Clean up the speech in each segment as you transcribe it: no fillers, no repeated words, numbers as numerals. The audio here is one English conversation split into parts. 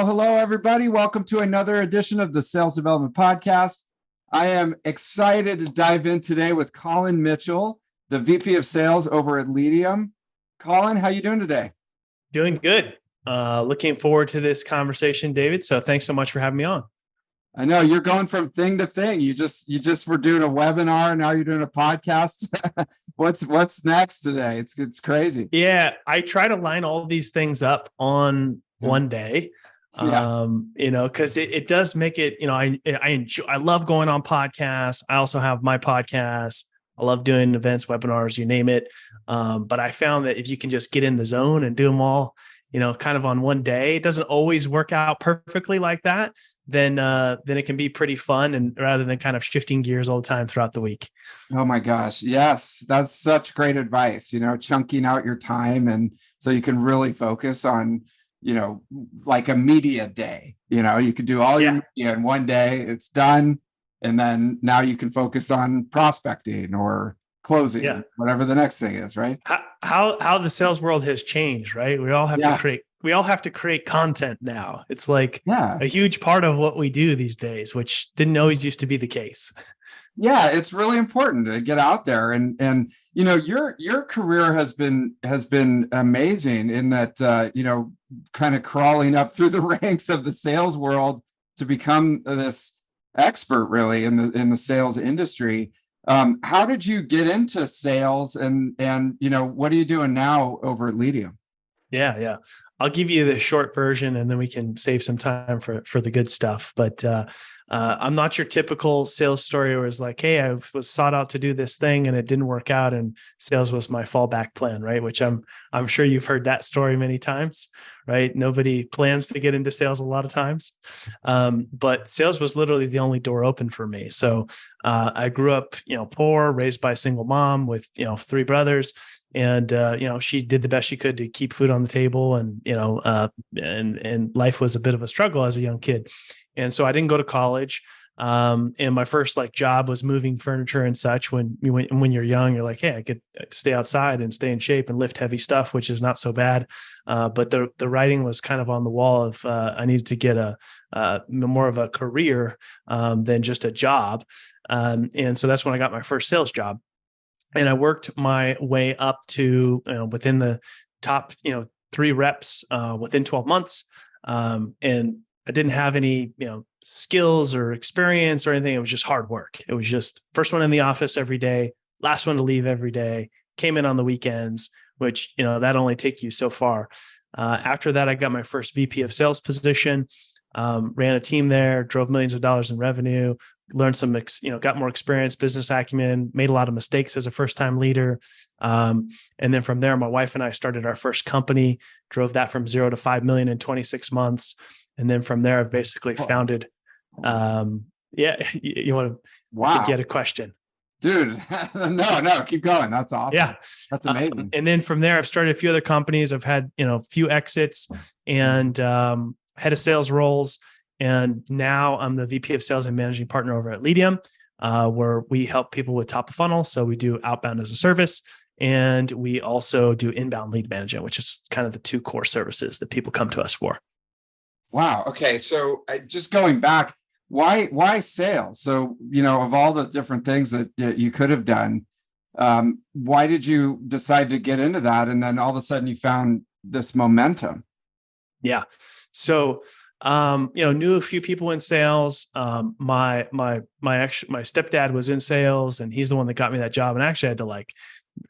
Hello, everybody. Welcome to another edition of the Sales Development Podcast. I am excited to dive in today with Collin Mitchell, the VP of Sales over at Leadium. Collin, how you doing today? Doing good. Looking forward to this conversation, David. So thanks so much for having me on. I know you're going from thing to thing. You just were doing a webinar. Now you're doing a podcast. What's next today? It's crazy. Yeah, I try to line all of these things up on one day. Because it does make it, I love going on podcasts. I also have my podcast. I love doing events, webinars, you name it. But I found that if you can just get in the zone and do them all, kind of on one day, it doesn't always work out perfectly like that. Then it can be pretty fun, and rather than kind of shifting gears all the time throughout the week. Oh my gosh. Yes. That's such great advice, chunking out your time. And so you can really focus on, like a media day, you could do all your media in one day, it's done. And then now you can focus on prospecting or closing, whatever the next thing is, right? How the sales world has changed, right? We all have to create content now. It's like a huge part of what we do these days, which didn't always used to be the case. Yeah, it's really important to get out there, and your career has been amazing in that kind of crawling up through the ranks of the sales world to become this expert really in the sales industry. How did you get into sales, and what are you doing now over at Leadium? Yeah. I'll give you the short version, and then we can save some time for the good stuff. But I'm not your typical sales story where it's like, hey, I was sought out to do this thing and it didn't work out, and sales was my fallback plan, right? Which I'm sure you've heard that story many times, right? Nobody plans to get into sales a lot of times, but sales was literally the only door open for me. So I grew up, poor, raised by a single mom with 3 brothers. And, she did the best she could to keep food on the table. And, and life was a bit of a struggle as a young kid. And so I didn't go to college. And my first job was moving furniture and such. When you're young, you're like, hey, I could stay outside and stay in shape and lift heavy stuff, which is not so bad. But the writing was kind of on the wall of I needed to get more of a career than just a job. And so that's when I got my first sales job. And I worked my way up to within the top 3 reps within 12 months. And I didn't have any skills or experience or anything. It was just hard work. It was just first one in the office every day, last one to leave every day, came in on the weekends, which that only take you so far. After that, I got my first VP of sales position, ran a team there, drove millions of dollars in revenue, learned some, got more experience, business acumen, made a lot of mistakes as a first-time leader. And then from there, my wife and I started our first company, drove that from 0 to 5 million in 26 months. And then from there, I've basically founded, you want to, wow. I think you had a question. Dude, no, keep going. That's awesome. Yeah. That's amazing. And then from there, I've started a few other companies. I've had, a few exits and head of sales roles. And now I'm the VP of sales and managing partner over at Leadium, where we help people with top of funnel. So we do outbound as a service, and we also do inbound lead management, which is kind of the 2 core services that people come to us for. Wow. Okay. So just going back, why sales? So, of all the different things that you could have done, why did you decide to get into that? And then all of a sudden you found this momentum. Yeah. So, knew a few people in sales. My stepdad was in sales, and he's the one that got me that job. And I actually had to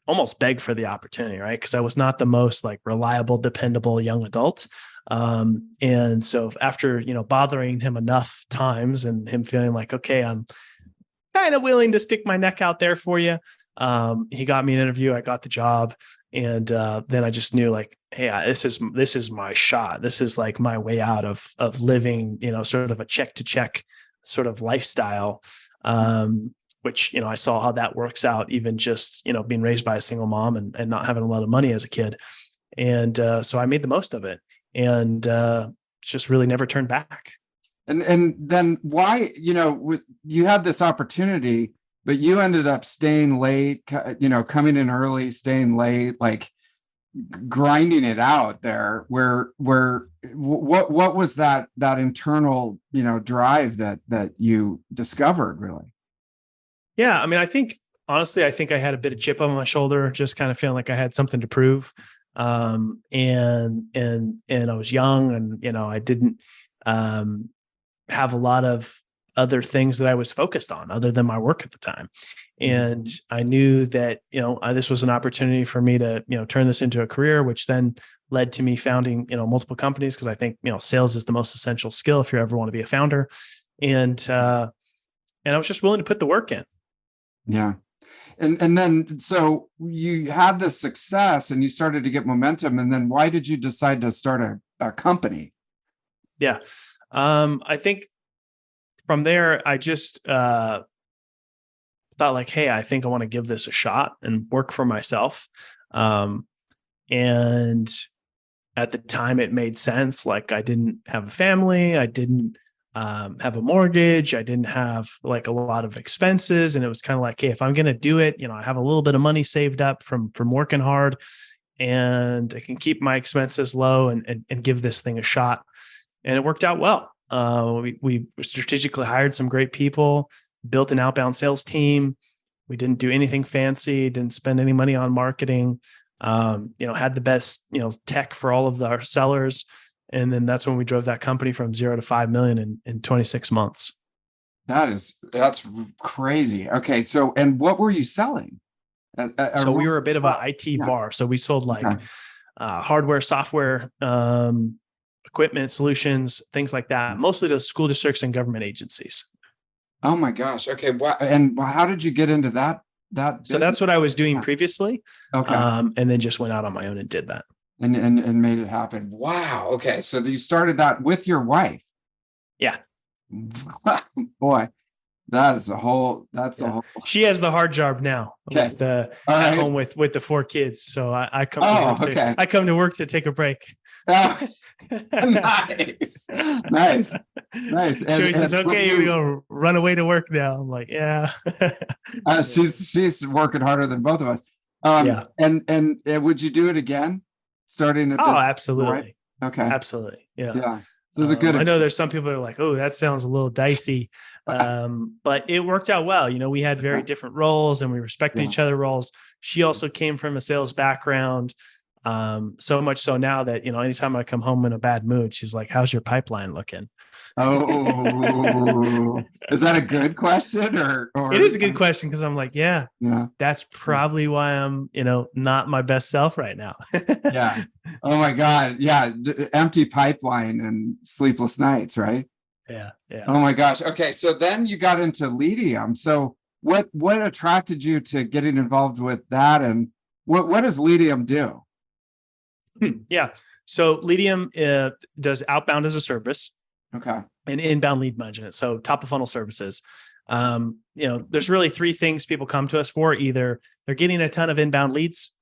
almost beg for the opportunity, right? Because I was not the most reliable, dependable young adult. And so after, bothering him enough times and him feeling like, okay, I'm kind of willing to stick my neck out there for you. He got me an interview. I got the job. And then I just knew hey, this is my shot. This is my way out of living, sort of a check to check sort of lifestyle, which, I saw how that works out, even just, being raised by a single mom and not having a lot of money as a kid. And so I made the most of it, and just really never turned back. And then why, you had this opportunity, but you ended up staying late, coming in early, staying late. grinding it out there, what was that internal, drive that you discovered really? Yeah. I mean, I think honestly, I think I had a bit of chip on my shoulder, just kind of feeling like I had something to prove. And I was young, and, I didn't, have a lot of other things that I was focused on other than my work at the time. And I knew that, this was an opportunity for me to, turn this into a career, which then led to me founding, multiple companies. Cause I think, sales is the most essential skill if you ever want to be a founder. And I was just willing to put the work in. Yeah. And then, so you had this success and you started to get momentum. And then why did you decide to start a company? Yeah. I think from there, I just thought like, hey, I think I want to give this a shot and work for myself. And at the time it made sense. Like, I didn't have a family. I didn't have a mortgage. I didn't have like a lot of expenses. And it was kind of like, hey, if I'm going to do it, I have a little bit of money saved up from working hard, and I can keep my expenses low and give this thing a shot. And it worked out well. We strategically hired some great people, built an outbound sales team. We didn't do anything fancy, didn't spend any money on marketing, had the best, tech for all of our sellers. And then that's when we drove that company from 0 to 5 million in 26 months. That's crazy. Okay. So, and what were you selling? So we were a bit of an IT VAR. So we sold like hardware, software, equipment, solutions, things like that, mostly to school districts and government agencies. Oh my gosh. Okay. And how did you get into that business? So that's what I was doing previously. Okay. And then just went out on my own and did that. And made it happen. Wow. Okay. So you started that with your wife. Yeah. Boy, that's a whole. She has the hard job now with at home with the 4 kids. So I come. I come to work to take a break. Oh, nice. She says, "Okay, you're gonna run away to work now." I'm like, "Yeah." She's working harder than both of us. And would you do it again? Starting a business? Oh, absolutely. Okay. Absolutely. Yeah. Yeah. So it was a good. I know there's some people that are like, "Oh, that sounds a little dicey," but it worked out well. We had very different roles, and we respected each other's roles. She also came from a sales background, so much so now that anytime I come home in a bad mood, she's like, "How's your pipeline looking?" Oh, is that a good question or it is a good question, because I'm like, yeah, that's probably why I'm, not my best self right now. Yeah. Oh my God. Yeah. Empty pipeline and sleepless nights, right? Yeah. Yeah. Oh my gosh. Okay. So then you got into Leadium. So what attracted you to getting involved with that? And what does Leadium do? Yeah. So Leadium does outbound as a service. Okay. And inbound lead management. So top of funnel services. There's really 3 things people come to us for. Either they're getting a ton of inbound leads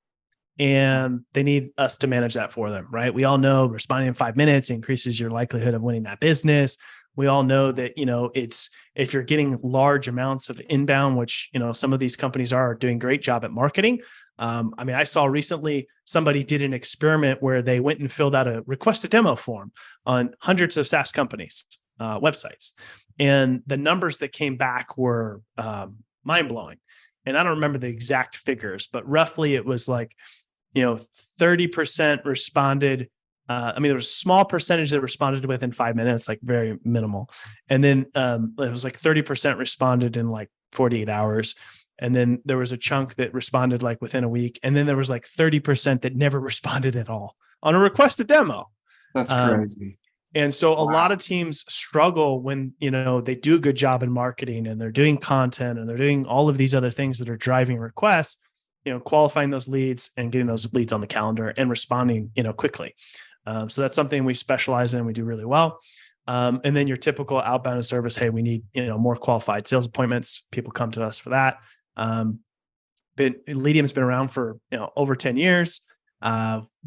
and they need us to manage that for them, right? We all know responding in 5 minutes increases your likelihood of winning that business. We all know that, it's, if you're getting large amounts of inbound, which, some of these companies are doing a great job at marketing. I saw recently somebody did an experiment where they went and filled out a request a demo form on hundreds of SaaS companies, websites. And the numbers that came back were mind blowing. And I don't remember the exact figures, but roughly it was like, 30% responded. There was a small percentage that responded within 5 minutes, like very minimal. And then it was like 30% responded in like 48 hours. And then there was a chunk that responded like within a week. And then there was like 30% that never responded at all on a request a demo. That's crazy. And so a lot of teams struggle when, they do a good job in marketing and they're doing content and they're doing all of these other things that are driving requests, qualifying those leads and getting those leads on the calendar and responding, quickly. So that's something we specialize in. We do really well. And then your typical outbound service, hey, we need, more qualified sales appointments. People come to us for that. Leadium's been around for, over 10 years,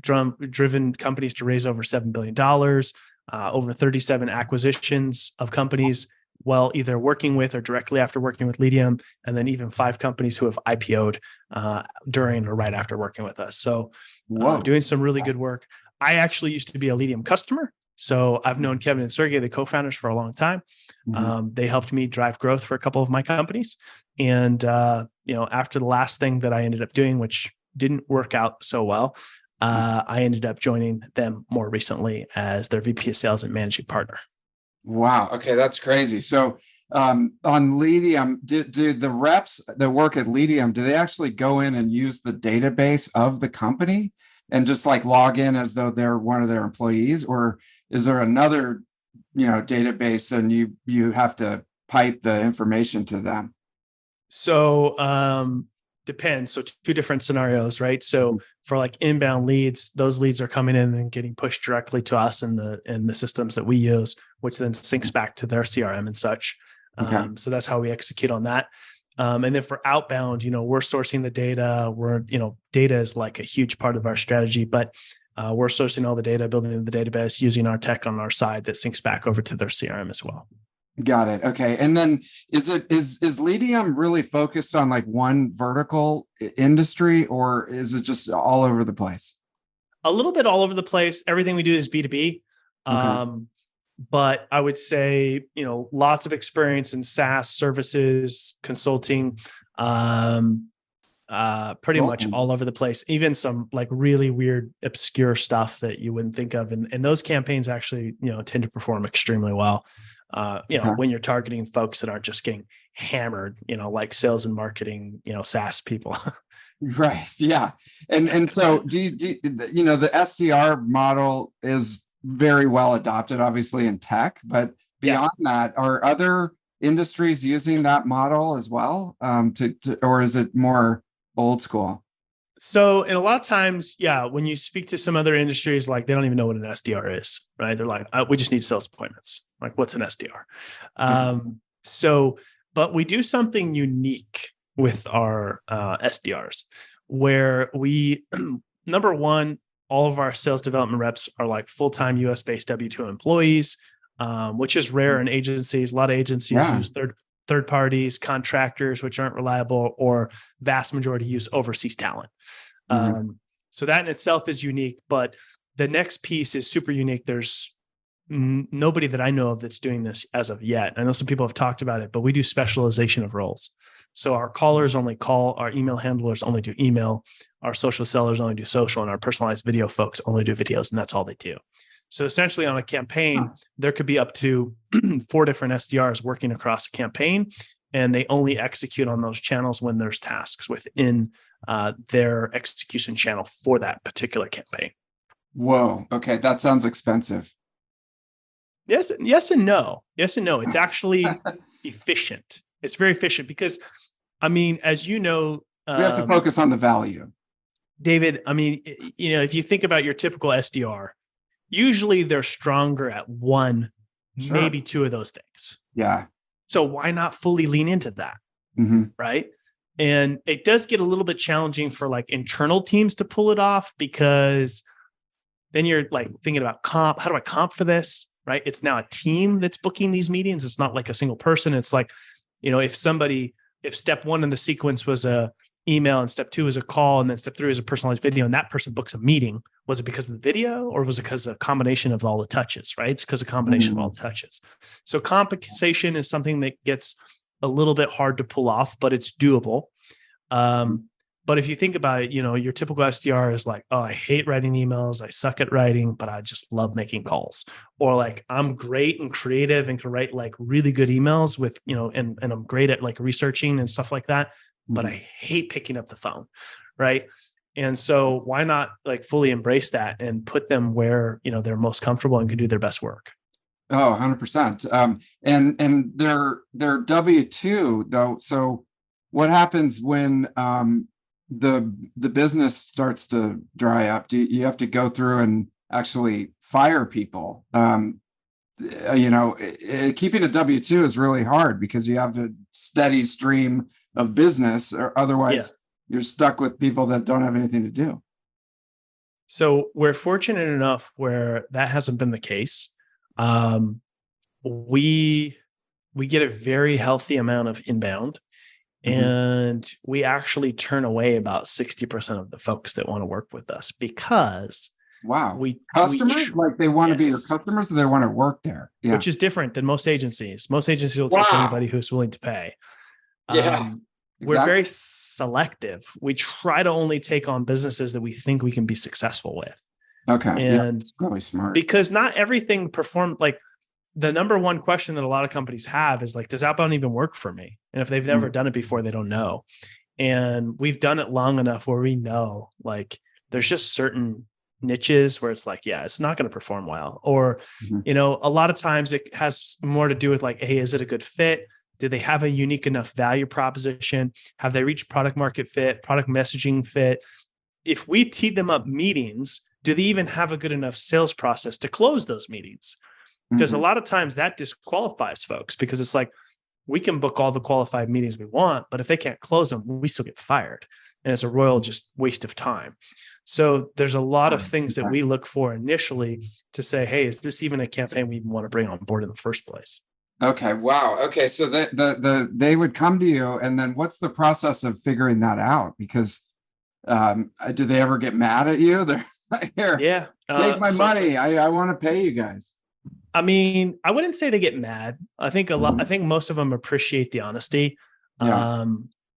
driven companies to raise over $7 billion, over 37 acquisitions of companies, either working with or directly after working with Leadium, and then even 5 companies who have IPO'd during or right after working with us. So Whoa. doing some really good work. I actually used to be a Leadium customer. So I've known Kevin and Sergey, the co-founders, for a long time. They helped me drive growth for a couple of my companies. And, after the last thing that I ended up doing, which didn't work out so well, I ended up joining them more recently as their VP of sales and managing partner. Wow. Okay. That's crazy. So on Leadium, do the reps that work at Leadium, do they actually go in and use the database of the company and just like log in as though they're one of their employees? Or is there another, database and you have to pipe the information to them? So depends. So two different scenarios, right? So for like inbound leads, those leads are coming in and getting pushed directly to us in the systems that we use, which then syncs back to their CRM and such. Okay. So that's how we execute on that. And then for outbound, we're sourcing the data. Data is like a huge part of our strategy, but we're sourcing all the data, building the database, using our tech on our side that syncs back over to their CRM as well. Got it. Okay. And then is Leadium really focused on like one vertical industry, or is it just all over the place? A little bit all over the place. Everything we do is B2B. Okay. But I would say, lots of experience in SaaS services, consulting, pretty much all over the place, even some like really weird, obscure stuff that you wouldn't think of. And those campaigns actually, tend to perform extremely well. When you're targeting folks that aren't just getting hammered, like sales and marketing, SaaS people. Right. Yeah. And so the SDR model is very well adopted, obviously, in tech, but beyond that, are other industries using that model as well? Or is it more old school? So, and a lot of times, when you speak to some other industries, like they don't even know what an SDR is, right? They're like, we just need sales appointments. Like, what's an SDR? But we do something unique with our SDRs, where we, number one, all of our sales development reps are like full-time US-based W-2 employees, which is rare in agencies. A lot of agencies use third parties, contractors, which aren't reliable, or vast majority use overseas talent. So that in itself is unique, but the next piece is super unique. There's nobody that I know of that's doing this as of yet. I know some people have talked about it, but we do specialization of roles. So our callers only call, our email handlers only do email, our social sellers only do social, and our personalized video folks only do videos, and that's all they do. So essentially on a campaign, there could be up to 4 different SDRs working across a campaign, and they only execute on those channels when there's tasks within their execution channel for that particular campaign. Whoa. Okay. That sounds expensive. Yes and no. It's actually efficient. It's very efficient because, as you know, we have to focus on the value. David, if you think about your typical SDR, usually they're stronger at one, maybe 2 of those things. Yeah. So why not fully lean into that? Right. And it does get a little bit challenging for like internal teams to pull it off, because then you're like thinking about comp. How do I comp for this? Right. It's now a team that's booking these meetings. It's not like a single person. It's like, if step 1 in the sequence was a email and step 2 is a call, and then step 3 is a personalized video, and that person books a meeting, was it because of the video, or was it because of a combination of all the touches, right? It's because of a combination of all the touches. So compensation is something that gets a little bit hard to pull off, but it's doable. But if you think about it, your typical SDR is like, oh, I hate writing emails. I suck at writing, but I just love making calls. Or like, I'm great and creative and can write like really good emails with, and I'm great at like researching and stuff like that, but I hate picking up the phone. Right. And so why not like fully embrace that and put them where, they're most comfortable and can do their best work? Oh, 100%. And they're W-2 though. So what happens when the business starts to dry up? Do you have to go through and actually fire people? Keeping a W-2 is really hard because you have a steady stream of business, or otherwise you're stuck with people that don't have anything to do. So we're fortunate enough where that hasn't been the case. We get a very healthy amount of inbound, And we actually turn away about 60% of the folks that want to work with us because wow. Customers, like they want to be your customers or they want to work there. Yeah. Which is different than most agencies. Most agencies will Wow. take anybody who's willing to pay. Yeah. We're very selective. We try to only take on businesses that we think we can be successful with. Okay. And it's really smart. Because not everything performed. Like the number one question that a lot of companies have is like, does outbound even work for me? And if they've never done it before, they don't know. And we've done it long enough where we know like there's just certain niches where it's like, yeah, it's not going to perform well. Or, you know, a lot of times it has more to do with like, hey, is it a good fit? Do they have a unique enough value proposition? Have they reached product market fit, product messaging fit? If we tee them up meetings, do they even have a good enough sales process to close those meetings? Because a lot of times that disqualifies folks because it's like, we can book all the qualified meetings we want, but if they can't close them, we still get fired. And it's a royal just waste of time. So there's a lot of things that we look for initially to say, hey, is this even a campaign we even want to bring on board in the first place? Okay. Wow. Okay. So they would come to you, and then what's the process of figuring that out? Because do they ever get mad at you? They're like, here, take my money. I want to pay you guys. I mean, I wouldn't say they get mad. I think I think most of them appreciate the honesty.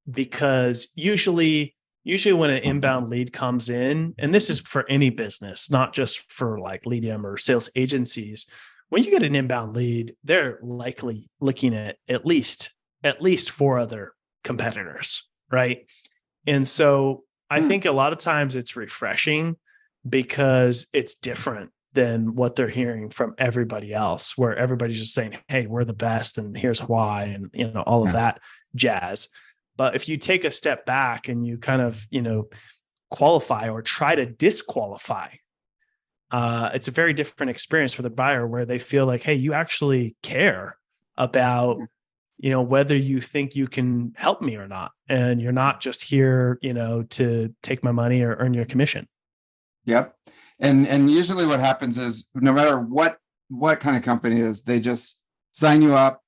Because usually when an inbound lead comes in, and this is for any business, not just for like Leadium or sales agencies, when you get an inbound lead, they're likely looking at least 4 other competitors, right? And so I think a lot of times it's refreshing because it's different than what they're hearing from everybody else, where everybody's just saying, hey, we're the best and here's why, and you know, all of that jazz. But if you take a step back and you kind of, you know, qualify or try to disqualify, it's a very different experience for the buyer where they feel like, hey, you actually care about, you know, whether you think you can help me or not. And you're not just here, you know, to take my money or earn your commission. Yep. And usually what happens is no matter what kind of company it is, they just sign you up.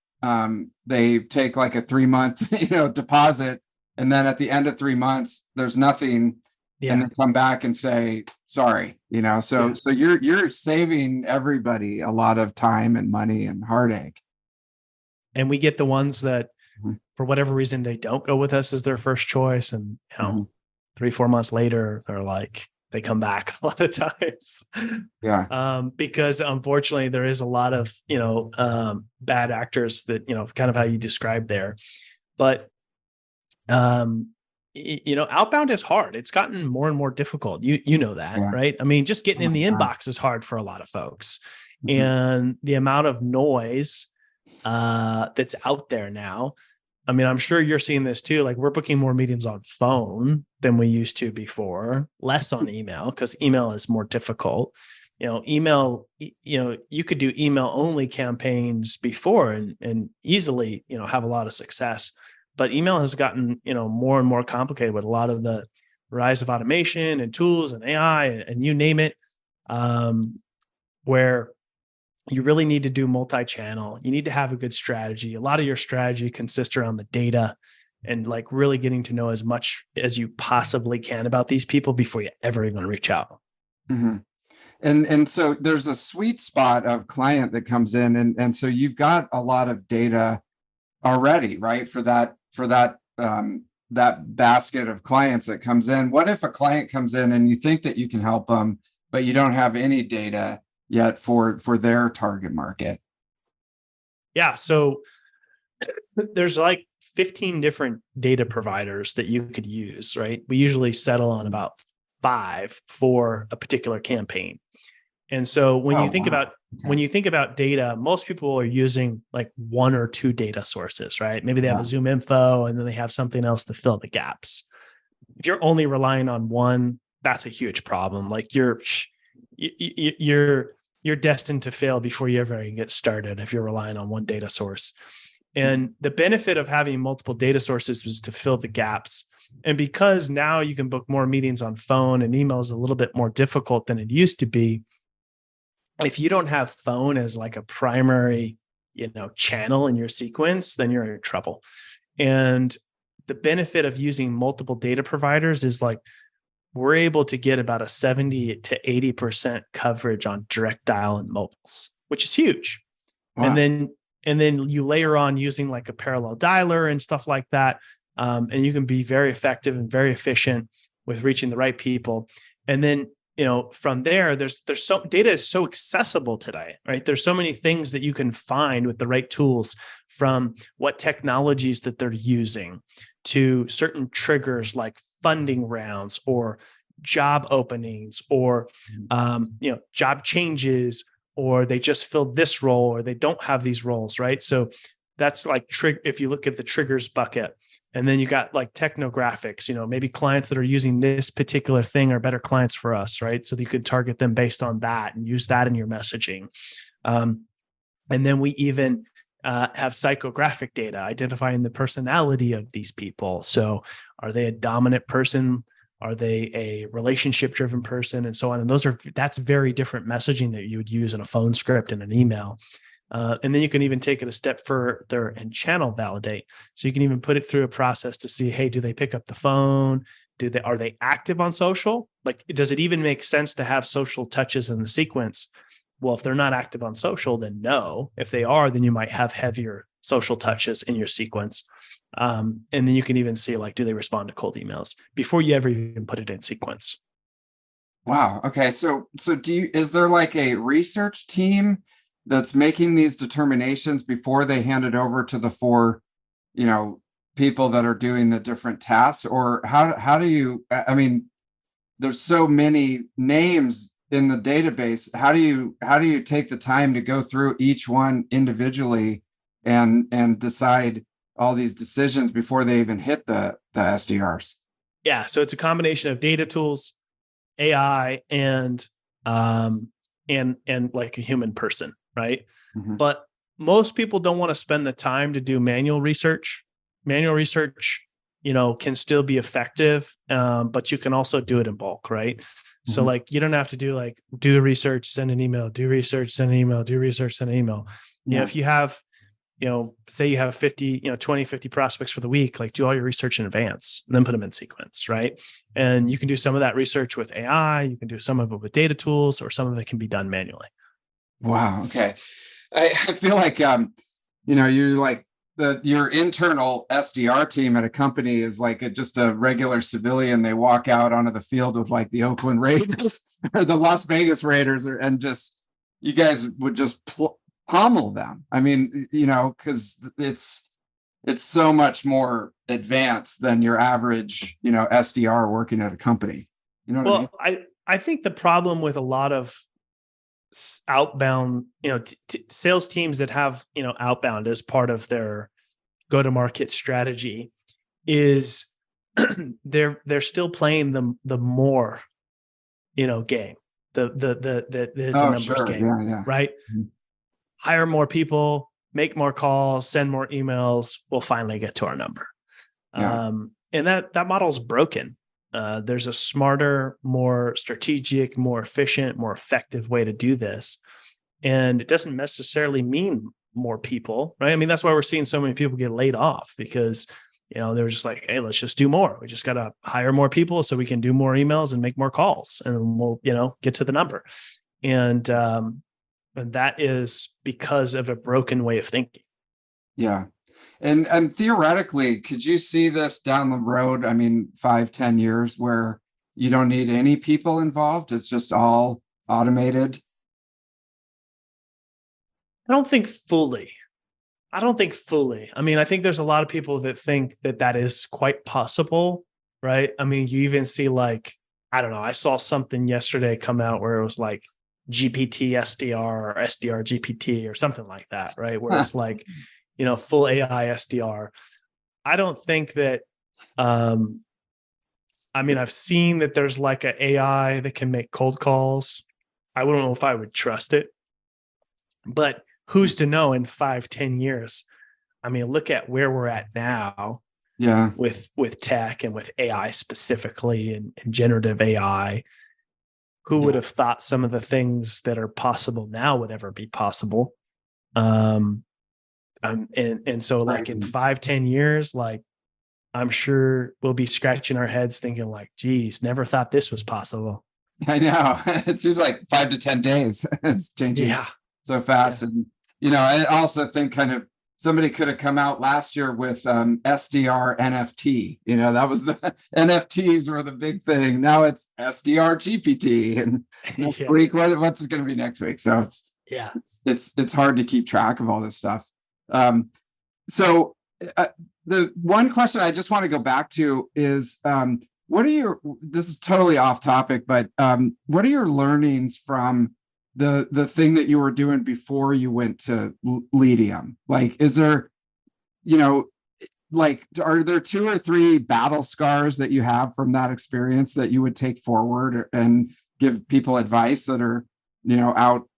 They take like a 3-month, you know, deposit. And then at the end of 3 months, there's nothing. And they come back and say, sorry, you know, so you're saving everybody a lot of time and money and heartache. And we get the ones that for whatever reason, they don't go with us as their first choice. And, you know, 3-4 months later, they're like, they come back a lot of times. Because unfortunately there is a lot of, you know, bad actors that, you know, kind of how you described there, but, you know, outbound is hard. It's gotten more and more difficult. You know that, right? I mean, just getting in the inbox is hard for a lot of folks, and the amount of noise, that's out there now. I mean, I'm sure you're seeing this too. Like we're booking more meetings on phone than we used to before, less on email because email is more difficult. You know, email, you know, you could do email only campaigns before and easily, you know, have a lot of success. But email has gotten, you know, more and more complicated with a lot of the rise of automation and tools and AI and you name it, where you really need to do multi-channel. You need to have a good strategy. A lot of your strategy consists around the data and like really getting to know as much as you possibly can about these people before you ever even reach out. And so there's a sweet spot of client that comes in, and so you've got a lot of data already, right? For that basket of clients that comes in. What if a client comes in and you think that you can help them, but you don't have any data yet for their target market? Yeah. So there's like 15 different data providers that you could use, right? We usually settle on about 5 for a particular campaign. And so when you think about data, most people are using like 1 or 2 data sources, right? Maybe they have a Zoom info and then they have something else to fill the gaps. If you're only relying on one, that's a huge problem. Like you're destined to fail before you ever get started if you're relying on one data source. And the benefit of having multiple data sources was to fill the gaps. And because now you can book more meetings on phone and email is a little bit more difficult than it used to be. If you don't have phone as like a primary, you know, channel in your sequence, then you're in trouble. And the benefit of using multiple data providers is like, we're able to get about a 70 to 80% coverage on direct dial and mobiles, which is huge. Wow. And then you layer on using like a parallel dialer and stuff like that. And you can be very effective and very efficient with reaching the right people. And then, from there, there's so data is so accessible today, right? There's so many things that you can find with the right tools, from what technologies that they're using to certain triggers like funding rounds or job openings or, job changes, or they just filled this role or they don't have these roles, right? So that's like if you look at the triggers bucket. And then you got like technographics, maybe clients that are using this particular thing are better clients for us, right? So you could target them based on that and use that in your messaging. And then we even have psychographic data, identifying the personality of these people. So are they a dominant person? Are they a relationship-driven person, and so on? And that's very different messaging that you would use in a phone script and an email. And then you can even take it a step further and channel validate. So you can even put it through a process to see, hey, do they pick up the phone? Are they active on social? Like, does it even make sense to have social touches in the sequence? Well, if they're not active on social, then no. If they are, then you might have heavier social touches in your sequence. And then you can even see, like, do they respond to cold emails before you ever even put it in sequence? Wow. Okay. So is there like a research team that's making these determinations before they hand it over to the four, people that are doing the different tasks? Or how do you, I mean, there's so many names in the database. How do you take the time to go through each one individually and decide all these decisions before they even hit the SDRs? Yeah. So it's a combination of data tools, AI, and like a human person. Right. Mm-hmm. But most people don't want to spend the time to do manual research. Manual research, can still be effective, but you can also do it in bulk. Right. Mm-hmm. So like, you don't have to do research, send an email, do research, send an email, do research, send an email. Yeah. If you have, say you have 50, 20, 50 prospects for the week, like do all your research in advance and then put them in sequence. Right. And you can do some of that research with AI. You can do some of it with data tools, or some of it can be done manually. Wow. Okay. I feel like, you're like your internal SDR team at a company is like just a regular civilian. They walk out onto the field with like the Oakland Raiders or the Las Vegas Raiders, and just, you guys would just pummel them. I mean, because it's so much more advanced than your average, SDR working at a company. You know what I mean? I think the problem with a lot of outbound, sales teams that have, outbound as part of their go-to-market strategy is they're still playing the more, game. There's a numbers game, yeah. right? Mm-hmm. Hire more people, make more calls, send more emails. We'll finally get to our number. Yeah. And that model is broken. There's a smarter, more strategic, more efficient, more effective way to do this. And it doesn't necessarily mean more people, right? I mean, that's why we're seeing so many people get laid off, because, they're just like, hey, let's just do more. We just got to hire more people so we can do more emails and make more calls, and we'll, get to the number. And that is because of a broken way of thinking. Yeah. And theoretically, could you see this down the road? I mean, 5-10 years where you don't need any people involved? It's just all automated? I don't think fully. I mean, I think there's a lot of people that think that is quite possible, right? I mean, you even see, like, I don't know, I saw something yesterday come out where it was like GPT SDR or SDR GPT or something like that, right? Where it's like, full AI SDR. I don't think that, I mean, I've seen that there's like an AI that can make cold calls. I wouldn't know if I would trust it, but who's to know in 5-10 years? I mean, look at where we're at now. Yeah. With tech and with AI specifically, and generative AI. Who would have thought some of the things that are possible now would ever be possible? And so like in 5-10 years, like, I'm sure we'll be scratching our heads thinking like, geez, never thought this was possible. I know. It seems like 5 to 10 days. It's changing Yeah. so fast. Yeah. And, I also think kind of somebody could have come out last year with SDR NFT. That was the NFTs were the big thing. Now it's SDR GPT. And next Yeah. week, what's it going to be next week? So Yeah. it's hard to keep track of all this stuff. So the one question I just want to go back to is, this is totally off topic, but what are your learnings from the thing that you were doing before you went to Leadium? Like, is there, are there 2 or 3 battle scars that you have from that experience that you would take forward and give people advice that are, out,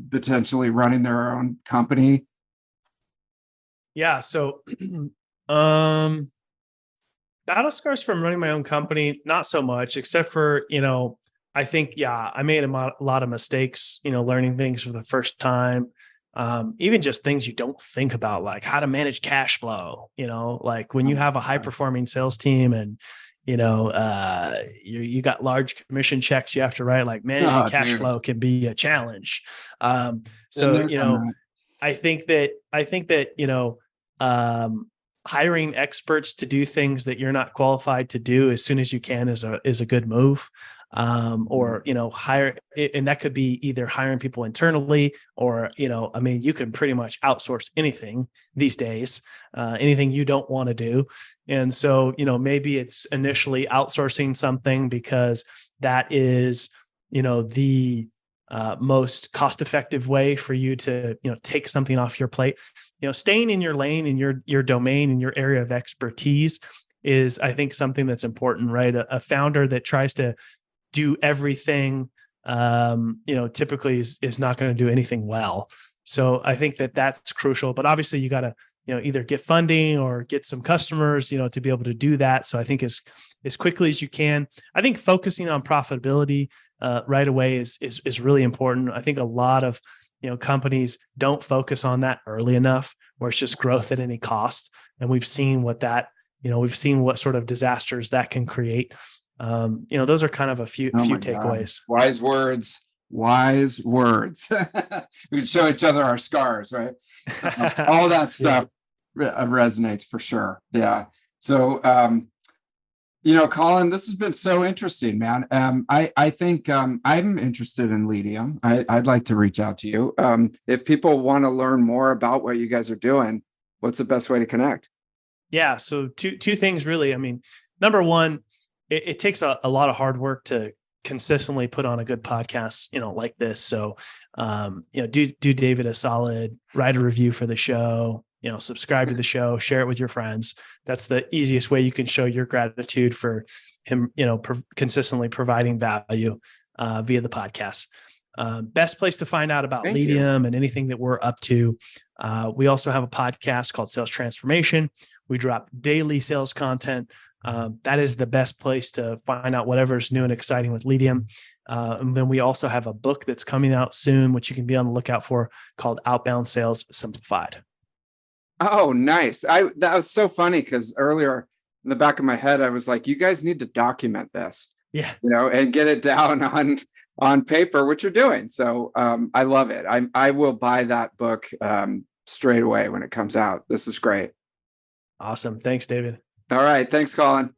potentially running their own company? Yeah. So, battle scars from running my own company, not so much, except for, I think, yeah, I made a lot of mistakes, learning things for the first time. Even just things you don't think about, like how to manage cash flow, like when you have a high performing sales team and, you got large commission checks you have to write, like managing cash flow can be a challenge. I think that, hiring experts to do things that you're not qualified to do as soon as you can is a good move. Or, hire, and that could be either hiring people internally or, you can pretty much outsource anything these days, anything you don't want to do. And so, maybe it's initially outsourcing something because that is, the most cost-effective way for you to, take something off your plate. Staying in your lane, in your domain, in your area of expertise is, I think, something that's important, right? A founder that tries to do everything, typically is not going to do anything well. So I think that that's crucial, but obviously you got to, either get funding or get some customers, to be able to do that. So I think as quickly as you can, I think focusing on profitability right away is really important. I think a lot of, companies don't focus on that early enough, where it's just growth at any cost. And we've seen what sort of disasters that can create. Those are kind of a few takeaways. God. Wise words. We can show each other our scars, right? All that stuff resonates for sure. Yeah. So, Collin, this has been so interesting, man. I think I'm interested in Leadium. I'd like to reach out to you. If people want to learn more about what you guys are doing, what's the best way to connect? Yeah. So two things really. I mean, number one, it takes a lot of hard work to consistently put on a good podcast, like this. So, do David a solid, write a review for the show, subscribe to the show, share it with your friends. That's the easiest way you can show your gratitude for him, consistently providing value via the podcast. Best place to find out about Leadium and anything that we're up to. We also have a podcast called Sales Transformation. We drop daily sales content. That is the best place to find out whatever's new and exciting with Leadium. And then we also have a book that's coming out soon, which you can be on the lookout for, called Outbound Sales Simplified. Oh, nice. That was so funny because earlier in the back of my head, I was like, you guys need to document this, and get it down on paper, what you're doing. So I love it. I will buy that book straight away when it comes out. This is great. Awesome. Thanks, David. All right. Thanks, Collin.